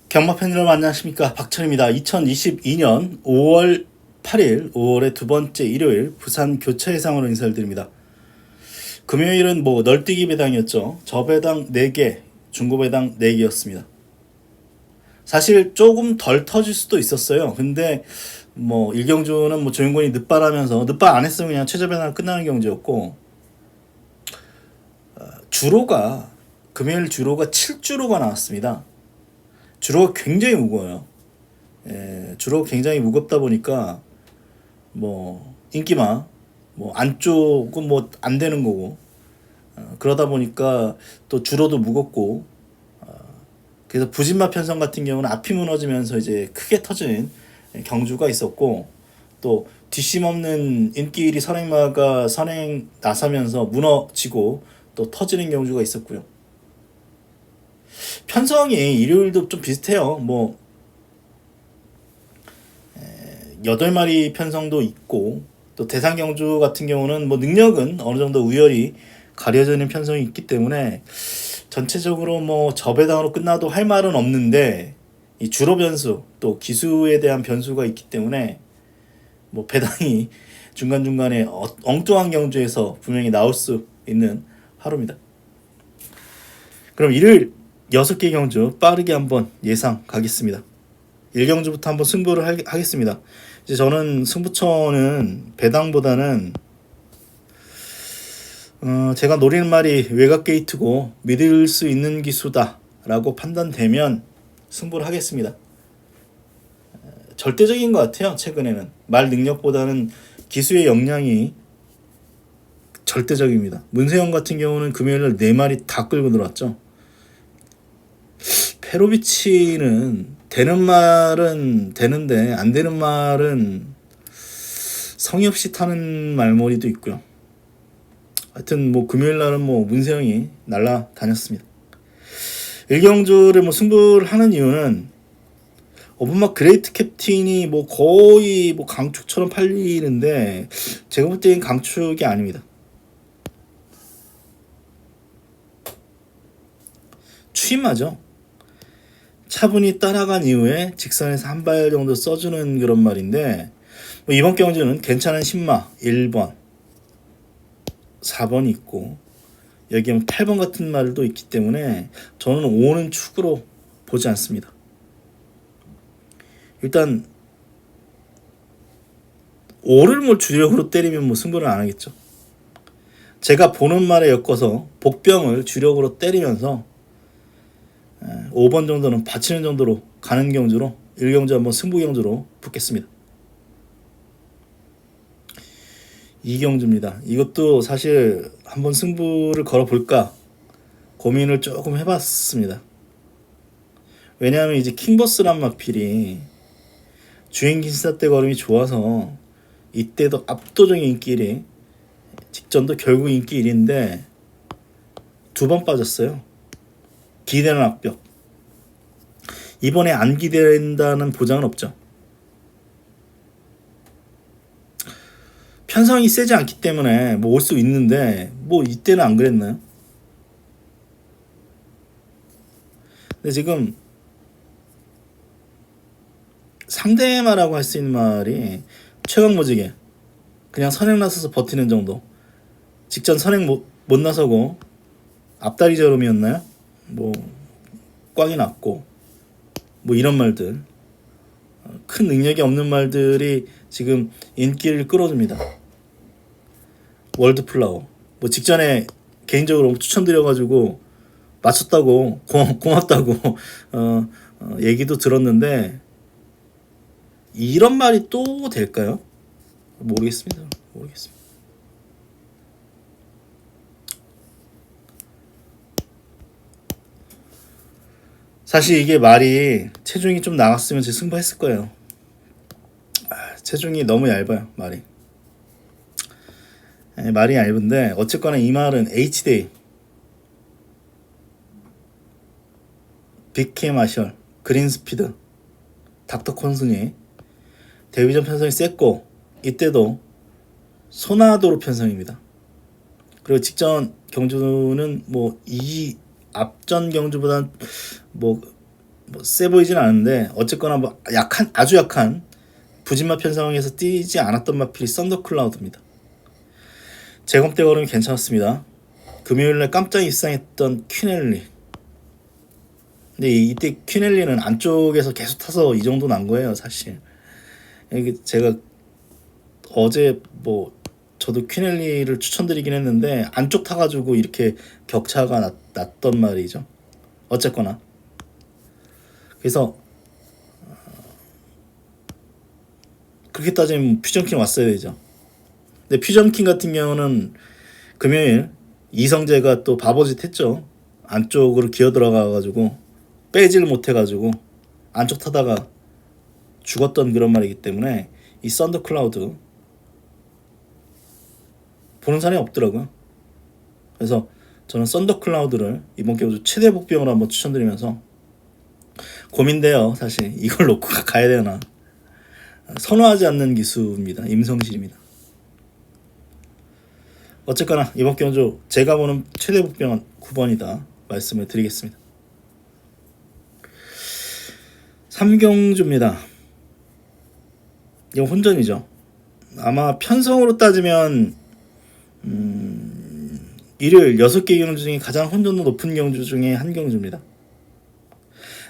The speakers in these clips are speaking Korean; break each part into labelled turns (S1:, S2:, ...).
S1: 경마 팬 여러분 안녕하십니까, 박철입니다. 2022년 5월 8일 5월의 두 번째 일요일 부산 교차 예상으로 인사를 드립니다. 금요일은 널뛰기 배당이었죠. 저배당 4개, 중고배당 4개였습니다. 사실 조금 덜 터질 수도 있었어요. 근데 일경주는 조윤권이 늦발하면서 늦발 안 했으면 그냥 최저배당 끝나는 경주였고, 금요일 주로가 7주로가 나왔습니다. 주로가 굉장히 무거워요. 주로가 굉장히 무겁다 보니까 인기마 안쪽은 안 되는 거고, 그러다 보니까 또 주로도 무겁고, 그래서 부진마 편성 같은 경우는 앞이 무너지면서 이제 크게 터진 경주가 있었고, 또 뒷심 없는 인기일이 선행마가 선행 나서면서 무너지고 또 터지는 경주가 있었고요. 편성이 일요일도 좀 비슷해요. 8마리 편성도 있고, 또 대상 경주 같은 경우는 능력은 어느 정도 우열이 가려지는 편성이 있기 때문에 전체적으로 저배당으로 끝나도 할 말은 없는데, 이 주로 변수 또 기수에 대한 변수가 있기 때문에 배당이 중간중간에 엉뚱한 경주에서 분명히 나올 수 있는 하루입니다. 그럼 일요일 6개 경주 빠르게 한번 예상 가겠습니다. 1경주부터 한번 승부를 하겠습니다. 이제 저는 승부처는 배당보다는 제가 노리는 말이 외곽 게이트고 믿을 수 있는 기수다 라고 판단되면 승부를 하겠습니다. 절대적인 것 같아요. 최근에는 말 능력보다는 기수의 역량이 절대적입니다. 문세영 같은 경우는 금요일날 4마리 다 끌고 들어왔죠. 페로비치는 되는 말은 되는데 안 되는 말은 성의 없이 타는 말머리도 있고요. 하여튼 금요일날은 문세영이 날라다녔습니다. 1경주를 승부를 하는 이유는 오픈막 그레이트 캡틴이 거의 강축처럼 팔리는데, 제가 볼 때는 강축이 아닙니다. 취마죠. 차분히 따라간 이후에 직선에서 한 발 정도 써주는 그런 말인데, 이번 경주는 괜찮은 신마 1번, 4번이 있고, 여기에 8번 같은 말도 있기 때문에 저는 5는 축으로 보지 않습니다. 일단 5를 주력으로 때리면 승부를 안 하겠죠. 제가 보는 말에 엮어서 복병을 주력으로 때리면서 5번 정도는 받치는 정도로 가는 경주로 1경주 한번 승부 경주로 붙겠습니다. 2경주입니다. 이것도 사실 한번 승부를 걸어볼까 고민을 조금 해봤습니다. 왜냐하면 이제 킹버스란 막필이 주행 신사 때 걸음이 좋아서 이때도 압도적인 인기 1위, 직전도 결국 인기 1위인데 2번 빠졌어요. 기대는 악벽. 이번에 안 기대된다는 보장은 없죠. 편성이 세지 않기 때문에 올 수 있는데 이때는 안 그랬나요? 근데 지금 상대마라고 할 수 있는 말이 최강모직에 그냥 선행 나서서 버티는 정도, 직전 선행 못 나서고 앞다리 저름이었나요? 꽝이 났고 이런 말들, 큰 능력이 없는 말들이 지금 인기를 끌어줍니다. 월드플라워 직전에 개인적으로 추천드려가지고 맞췄다고 고맙다고 얘기도 들었는데, 이런 말이 또 될까요? 모르겠습니다. 사실 이게 말이 체중이 좀 나갔으면 제 승부했을 거예요. 체중이 너무 얇아요. 말이 얇은데 어쨌거나 이 말은 HDA, 빅케 마셜, 그린스피드, 닥터 콘슨이 데뷔전 편성이 셌고, 이때도 소나도로 편성입니다. 그리고 직전 경주는 뭐 이 앞전 경주보다는 세 보이진 않은데 어쨌거나 뭐 약한 아주 약한 부진마 편성에서 뛰지 않았던 마필이 썬더클라우드입니다. 제검대 걸음이 괜찮았습니다. 금요일날 깜짝 입상했던 퀴넬리. 근데 이때 퀴넬리는 안쪽에서 계속 타서 이 정도 난 거예요, 사실. 이게 제가 어제 뭐 저도 퀴넬리를 추천드리긴 했는데 안쪽 타가지고 이렇게 격차가 났던 말이죠. 어쨌거나 그래서 그렇게 따지면 퓨전킹 왔어야 되죠. 근데 퓨전킹 같은 경우는 금요일 이성재가 또 바보짓 했죠. 안쪽으로 기어 들어가가지고 빼지를 못해가지고 안쪽 타다가 죽었던 그런 말이기 때문에 이 썬더클라우드 보는 사람이 없더라고요. 그래서 저는 썬더클라우드를 이번 경주 최대 복병으로 한번 추천드리면서 고민돼요. 사실 이걸 놓고 가야 되나. 선호하지 않는 기수입니다. 임성실입니다. 어쨌거나 이번 경주 제가 보는 최대 복병은 9번이다 말씀을 드리겠습니다. 3경주입니다. 이건 혼전이죠. 아마 편성으로 따지면 일요일 6개 경주 중에 가장 혼전도 높은 경주 중에 한 경주입니다.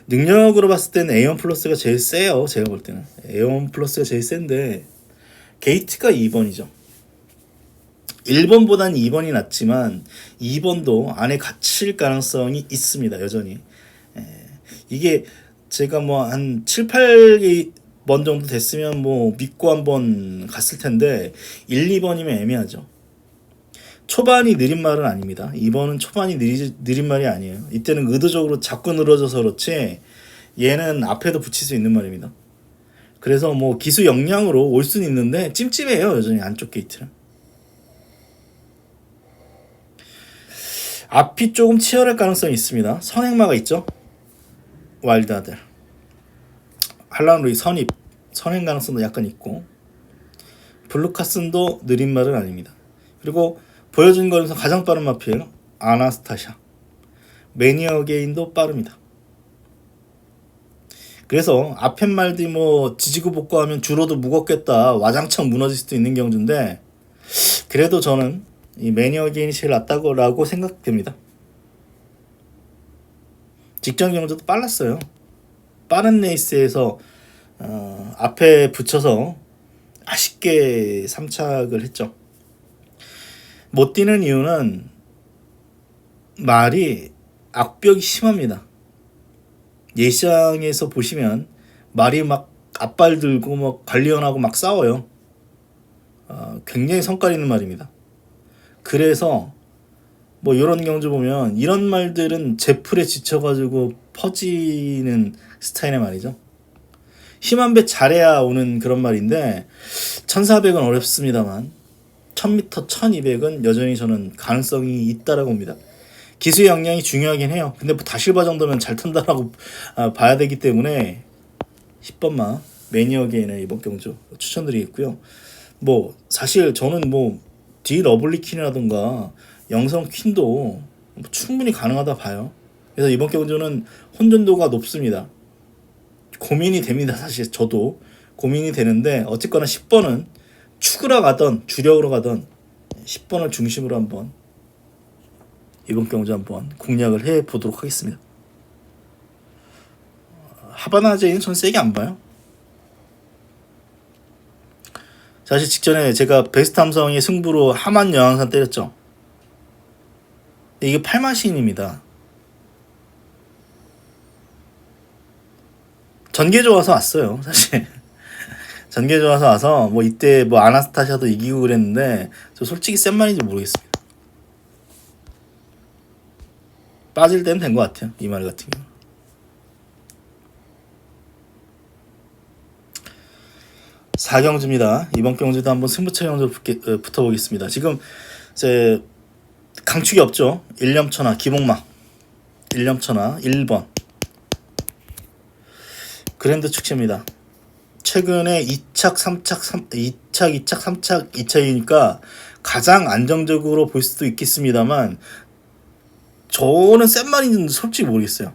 S1: 능력으로 봤을 때는 A1 플러스가 제일 세요. 제가 볼 때는 A1 플러스가 제일 센데 게이트가 2번이죠. 1번보다는 2번이 낫지만 2번도 안에 갇힐 가능성이 있습니다. 여전히. 이게 제가 뭐 한 7, 8번 정도 됐으면 뭐 믿고 한번 갔을 텐데 1, 2번이면 애매하죠. 초반이 느린 말은 아닙니다. 2번은 초반이 느린 말이 아니에요. 이때는 의도적으로 자꾸 늘어져서 그렇지 얘는 앞에도 붙일 수 있는 말입니다. 그래서 뭐 기수 역량으로 올 수는 있는데 찜찜해요. 여전히 안쪽 게이트는. 앞이 조금 치열할 가능성이 있습니다. 선행마가 있죠. 와일드아들 할란루이 선행 가능성도 약간 있고 블루카슨도 느린 말은 아닙니다. 그리고 보여준 거에서 가장 빠른 마필 아나스타샤 매니어 게인도 빠릅니다. 그래서 앞에 말들이 뭐 지지고 볶고하면 줄어도 무겁겠다 와장창 무너질 수도 있는 경주인데 그래도 저는 이 매니어 게인이 제일 낫다고 생각됩니다. 직전 경주도 빨랐어요. 빠른 레이스에서 앞에 붙여서 아쉽게 3착을 했죠. 못 뛰는 이유는 말이 악벽이 심합니다. 예시장에서 보시면 말이 막 앞발 들고 막 관리원하고 막 싸워요. 굉장히 성깔 있는 말입니다. 그래서 뭐 이런 경주 보면 이런 말들은 제풀에 지쳐가지고 퍼지는 스타일의 말이죠. 힘한 배 잘해야 오는 그런 말인데 1400은 어렵습니다만 1000m, 1200은 여전히 저는 가능성이 있다라고 봅니다. 기수의 역량이 중요하긴 해요. 근데 뭐 다실바 정도면 잘 탄다라고 봐야 되기 때문에 10번마 매니어 게인을 이번 경주 추천드리겠고요. 뭐 사실 저는 뭐 디 러블리 퀸이라든가 영성 퀸도 충분히 가능하다 봐요. 그래서 이번 경주는 혼전도가 높습니다. 고민이 됩니다. 사실 저도 고민이 되는데 어쨌거나 10번은 축으로 가던 주력으로 가던 10번을 중심으로 한번 이번 경주 한번 공략을 해보도록 하겠습니다. 하바나제이는 전 세게 안 봐요. 사실 직전에 제가 베스트 함성의 승부로 하만 여왕산 때렸죠. 이게 8마신입니다. 전개 좋아서 왔어요. 사실 전개 좋아서 와서 뭐 이때 뭐 아나스타샤도 이기고 그랬는데 저 솔직히 센 말인지 모르겠습니다. 빠질 때는 된 것 같아요. 이 말 같은 경우. 사경주입니다. 이번 경주도 한번 승부처 경주로 붙어보겠습니다. 지금 이제 강축이 없죠. 일념천하 기복막 1념천하 1번 그랜드 축제입니다. 최근에 2착, 3착, 2착, 2착, 3착, 2착이니까 가장 안정적으로 볼 수도 있겠습니다만 저는 센 말인지는 솔직히 모르겠어요.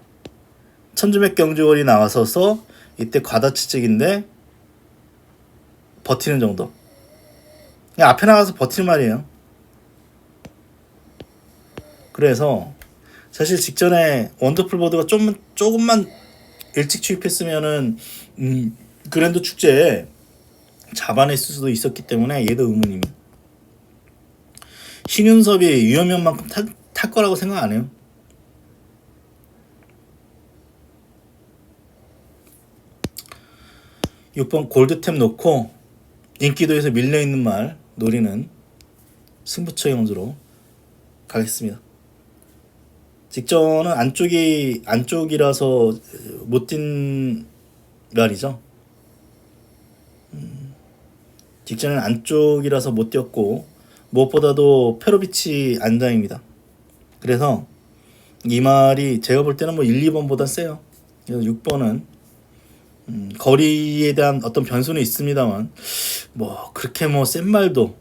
S1: 천주맥 경주월이 나와서서 이때 과다치책인데 버티는 정도. 그냥 앞에 나가서 버티는 말이에요. 그래서 사실 직전에 원더풀 보드가 조금만 일찍 취입했으면은 그랜드 축제에 잡아냈을 수도 있었기 때문에 얘도 의문이면 신윤섭이 유현명만큼 탈 거라고 생각 안 해요. (6번) 골드템 놓고 인기도에서 밀려있는 말 노리는 승부처 경주로 가겠습니다. 직전은 안쪽이라서 못 뛴 말이죠. 직전은 안쪽이라서 못 뛰었고 무엇보다도 페로비치 안장입니다. 그래서 이 말이 제가 볼 때는 뭐 1, 2번보다 세요. 그래서 6번은 거리에 대한 어떤 변수는 있습니다만 뭐 그렇게 뭐 센 말도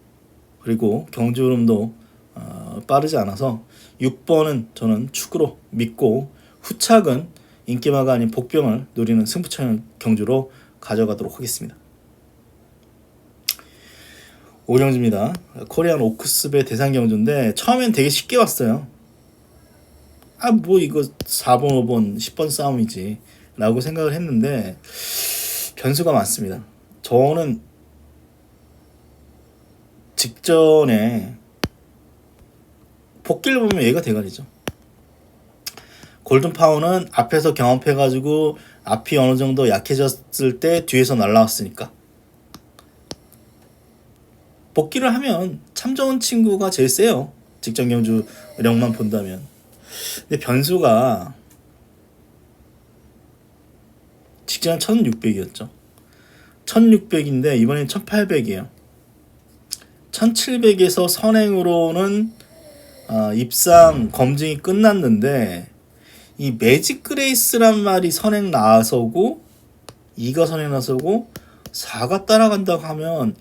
S1: 그리고 경주 흐름도 빠르지 않아서 6번은 저는 축으로 믿고 후착은 인기마가 아닌 복병을 노리는 승부처 경주로 가져가도록 하겠습니다. 오경주입니다. 코리안 오크스배 대상 경주인데 처음엔 되게 쉽게 왔어요. 뭐 이거 4번, 5번, 10번 싸움이지 라고 생각을 했는데 변수가 많습니다. 저는 직전에 복귀를 보면 얘가 대가리죠. 골든파워는 앞에서 경험해가지고 앞이 어느 정도 약해졌을 때 뒤에서 날라왔으니까 복귀를 하면 참 좋은 친구가 제일 세요. 직전 경주력만 본다면. 근데 변수가 직전은 1600이었죠. 1600인데 이번엔 1800이에요. 1700에서 선행으로는 입상 검증이 끝났는데 이 매직 그레이스란 말이 선행 나서고 2가 선행 나서고 4가 따라간다고 하면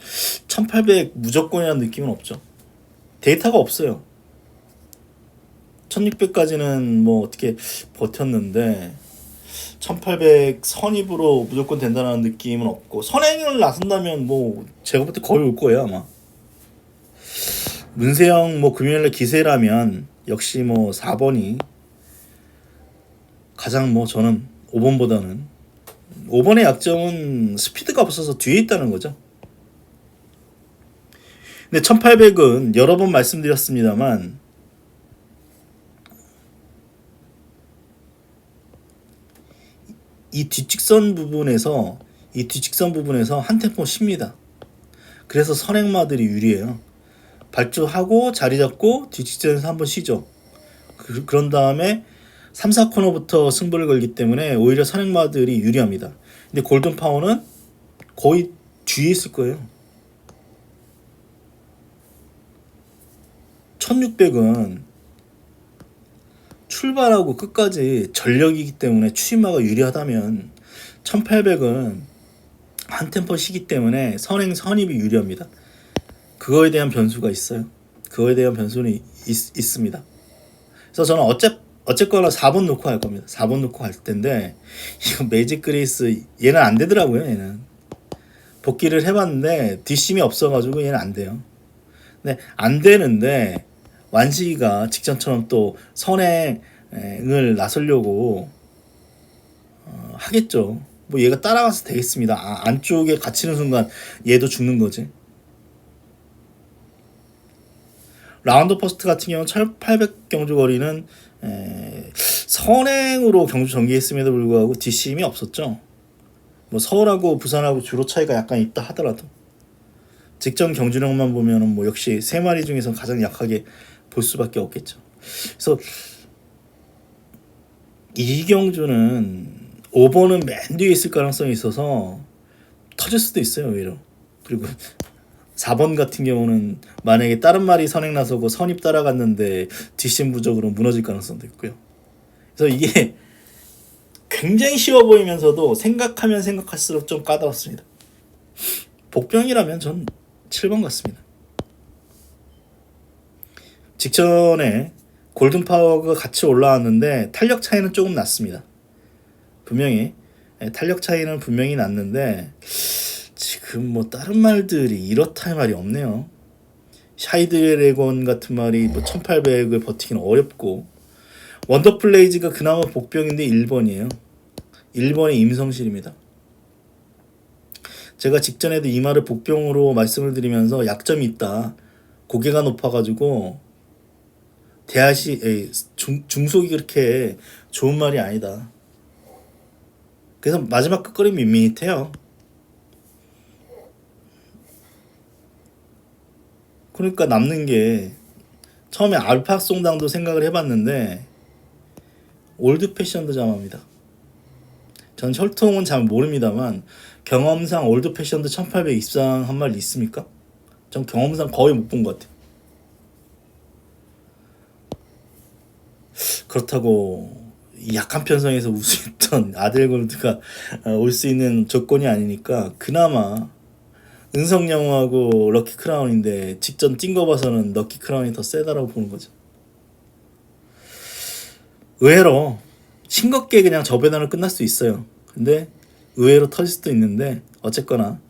S1: 1800 무조건이라는 느낌은 없죠. 데이터가 없어요. 1600까지는 뭐 어떻게 버텼는데 1800 선입으로 무조건 된다는 느낌은 없고 선행을 나선다면 뭐 제가 볼 때 거의 올 거예요 아마. 문세영 뭐 금요일날 기세라면 역시 뭐 4번이 가장 뭐 저는 5번보다는 5번의 약점은 스피드가 없어서 뒤에 있다는 거죠. 근데 1800은 여러 번 말씀드렸습니다만 이 뒷직선 부분에서 한 템포 쉽니다. 그래서 선행마들이 유리해요. 발주하고 자리 잡고 뒷직선에서 한번 쉬죠. 그런 다음에 3, 4코너부터 승부를 걸기 때문에 오히려 선행마들이 유리합니다. 근데 골든파워는 거의 뒤에 있을 거예요. 1600은 출발하고 끝까지 전력이기 때문에 추임마가 유리하다면 1800은 한 템포 쉬기 때문에 선행 선입이 유리합니다. 그거에 대한 변수가 있어요. 그거에 대한 변수는 있습니다. 그래서 저는 어쨌거나 4번 놓고 갈 겁니다. 4번 놓고 갈 텐데 이거 매직 그레이스 얘는 안 되더라고요. 얘는 복귀를 해봤는데 뒷심이 없어가지고 얘는 안 돼요. 근데 안 되는데 완식이가 직전처럼 또 선행을 나서려고 하겠죠. 뭐 얘가 따라가서 되겠습니다. 안쪽에 갇히는 순간 얘도 죽는 거지. 라운드 퍼스트 같은 경우는 1800 경주 거리는 선행으로 경주 전개했음에도 불구하고 뒷심이 없었죠. 뭐 서울하고 부산하고 주로 차이가 약간 있다 하더라도 직전 경주력만 보면은 뭐 역시 세 마리 중에서 가장 약하게 볼 수밖에 없겠죠. 그래서 이 경주는 5번은 맨 뒤에 있을 가능성이 있어서 터질 수도 있어요 오히려. 그리고 4번 같은 경우는 만약에 다른 말이 선행 나서고 선입 따라갔는데 뒷심 부족으로 무너질 가능성도 있고요. 그래서 이게 굉장히 쉬워 보이면서도 생각하면 생각할수록 좀 까다롭습니다. 복병이라면 전 7번 같습니다. 직전에 골든파워가 같이 올라왔는데 탄력 차이는 조금 났습니다. 분명히 탄력 차이는 분명히 났는데 지금 뭐 다른 말들이 이렇다 할 말이 없네요. 샤이드래곤 같은 말이 뭐 1800을 버티기는 어렵고, 원더플레이즈가 그나마 복병인데 1번이에요. 1번이 임성실입니다. 제가 직전에도 이 말을 복병으로 말씀을 드리면서 약점이 있다, 고개가 높아가지고 중속이 그렇게 좋은 말이 아니다. 그래서 마지막 끝거리 밋밋해요. 그러니까 남는 게, 처음에 알파송당도 생각을 해봤는데 올드 패션도 잠합니다. 전 혈통은 잘 모릅니다만 경험상 올드 패션도 1800 입상한 말 있습니까? 전 경험상 거의 못 본 것 같아요. 그렇다고 약한 편성에서 우수했던 아델골드가 올 수 있는 조건이 아니니까, 그나마 은성영하고 럭키 크라운인데 직전 뛴 거 봐서는 럭키 크라운이 더 세다라고 보는 거죠. 의외로 싱겁게 그냥 저배단으로 끝날 수 있어요. 근데 의외로 터질 수도 있는데, 어쨌거나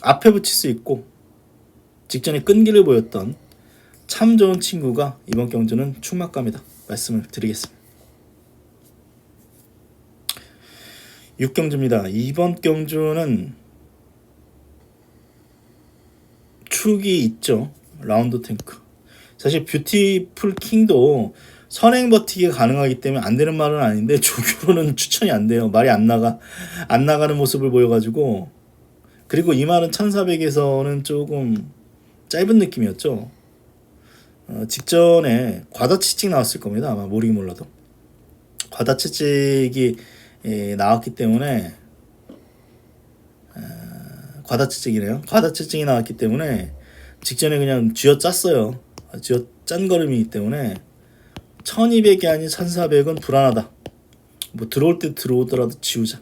S1: 앞에 붙일 수 있고 직전에 끈기를 보였던 참 좋은 친구가 이번 경주는 충막갑니다. 말씀을 드리겠습니다. 6경주입니다. 이번 경주는 축이 있죠. 라운드 탱크. 사실 뷰티풀 킹도 선행 버티기가 가능하기 때문에 안 되는 말은 아닌데 조교로는 추천이 안 돼요. 말이 안 나가는 모습을 보여가지고. 그리고 이 말은 1400에서는 조금 짧은 느낌이었죠. 직전에 과다치찍 나왔을 겁니다. 아마 모르긴 몰라도 과다치찍이 나왔기 때문에, 과다치찍이네요. 과다치찍이 나왔기 때문에 직전에 그냥 쥐어짰어요. 쥐어짠 걸음이기 때문에 1200이 아닌 1400은 불안하다. 뭐 들어올 때 들어오더라도 지우자.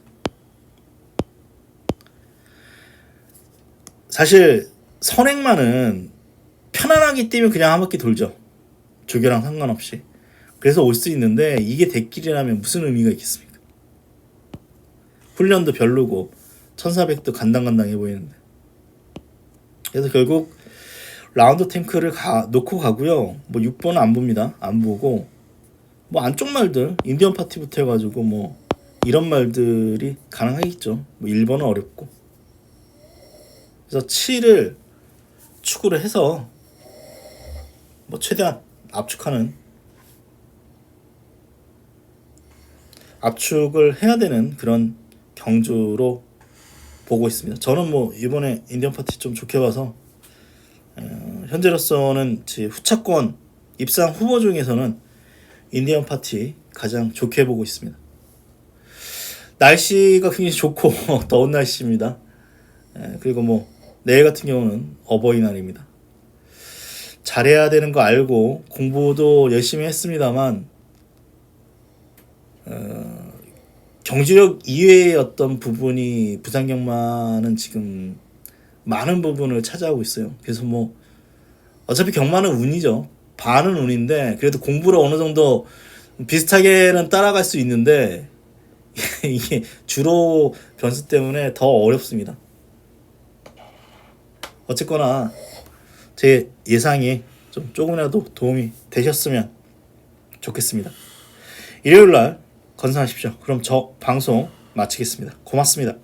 S1: 사실 선행만은 편안하게 뛰면 그냥 한 바퀴 돌죠. 조교랑 상관없이. 그래서 올 수 있는데, 이게 대길이라면 무슨 의미가 있겠습니까? 훈련도 별로고 1400도 간당간당해 보이는데. 그래서 결국 라운드 탱크를 놓고 가고요. 뭐 6번은 안 봅니다. 안 보고 뭐 안쪽 말들, 인디언 파티부터 해가지고 뭐 이런 말들이 가능하겠죠. 뭐 1번은 어렵고. 그래서 7을 축으로 해서 뭐 최대한 압축을 해야 되는 그런 경주로 보고 있습니다. 저는 뭐 이번에 인디언 파티 좀 좋게 봐서 현재로서는 제 후차권 입상 후보 중에서는 인디언 파티 가장 좋게 보고 있습니다. 날씨가 굉장히 좋고 더운 날씨입니다. 그리고 뭐 내일 같은 경우는 어버이날입니다. 잘해야 되는 거 알고 공부도 열심히 했습니다만 경주력 이외의 어떤 부분이 부산 경마는 지금 많은 부분을 차지하고 있어요. 그래서 뭐 어차피 경마는 운이죠. 반은 운인데 그래도 공부를 어느 정도 비슷하게는 따라갈 수 있는데 이게 주로 변수 때문에 더 어렵습니다. 어쨌거나 제 예상이 좀 조금이라도 도움이 되셨으면 좋겠습니다. 일요일날 건강하십시오. 그럼 저 방송 마치겠습니다. 고맙습니다.